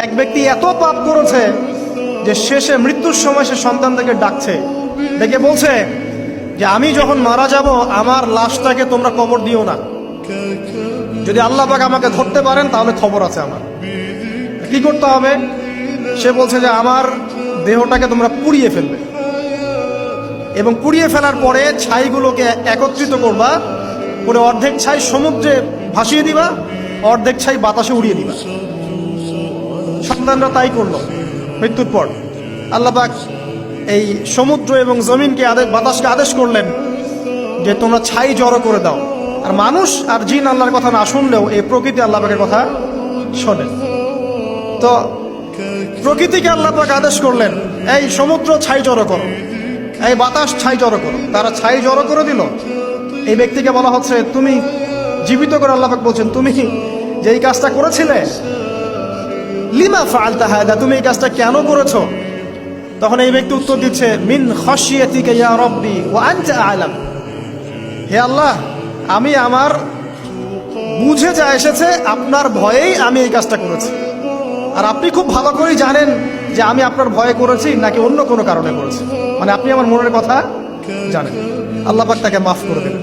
এক ব্যক্তি এত পাপ করেছে যে শেষে মৃত্যুর সময় সে সন্তানদেরকে ডাকছে, ডেকে বলছে যে আমি যখন মারা যাব আমার লাশটাকে তোমরা কবর দিও না, যদি আল্লাহ পাক আমাকে ধরতে পারেন তাহলে খবর আছে আমার। কি করতে হবে? সে বলছে যে আমার দেহটাকে তোমরা পুড়িয়ে ফেলবে এবং পুড়িয়ে ফেলার পরে ছাইগুলোকে একত্রিত করবা, করে অর্ধেক ছাই সমুদ্রে ভাসিয়ে দিবা, অর্ধেক ছাই বাতাসে উড়িয়ে দিবা। সন্তানরা তাই করলো। মৃত্যুর পর আল্লাহ পাক এই সমুদ্র এবং জমিনকে বাতাসকে আদেশ করলেন যে তোমরা ছাই জড়ো করে দাও। আর মানুষ আর জিন আল্লাহর কথা না শুনলেও এই প্রকৃতি আল্লাহ পাকের কথা শোনে। তো প্রকৃতিকে আল্লাহ পাক আদেশ করলেন এই সমুদ্র ছাই জড়ো করো, এই বাতাস ছাই জড়ো করো। তারা ছাই জড়ো করে দিল। এই ব্যক্তিকে বলা হচ্ছে তুমি জীবিত করে, আল্লাহ পাক বলছেন তুমি যে এই কাজটা করেছিলে, লিমা ফাআলতা হাদা, তুমি এই কাজটা কেন করেছো? তখন এই ব্যক্তি উত্তর দিচ্ছে মিন খাশিয়াতিকা ইয়া রাব্বি ওয়া আনতা আ'লাম, হে আল্লাহ আমি আমার বুঝে যা এসেছে আপনার ভয়েই আমি এই কাজটা করেছি, আর আপনি খুব ভালো করেই জানেন যে আমি আপনার ভয়ে করেছি নাকি অন্য কোনো কারণে করেছি, মানে আপনি আমার মনের কথা জানেন। আল্লাহ পাক তাকে মাফ করে দেবেন।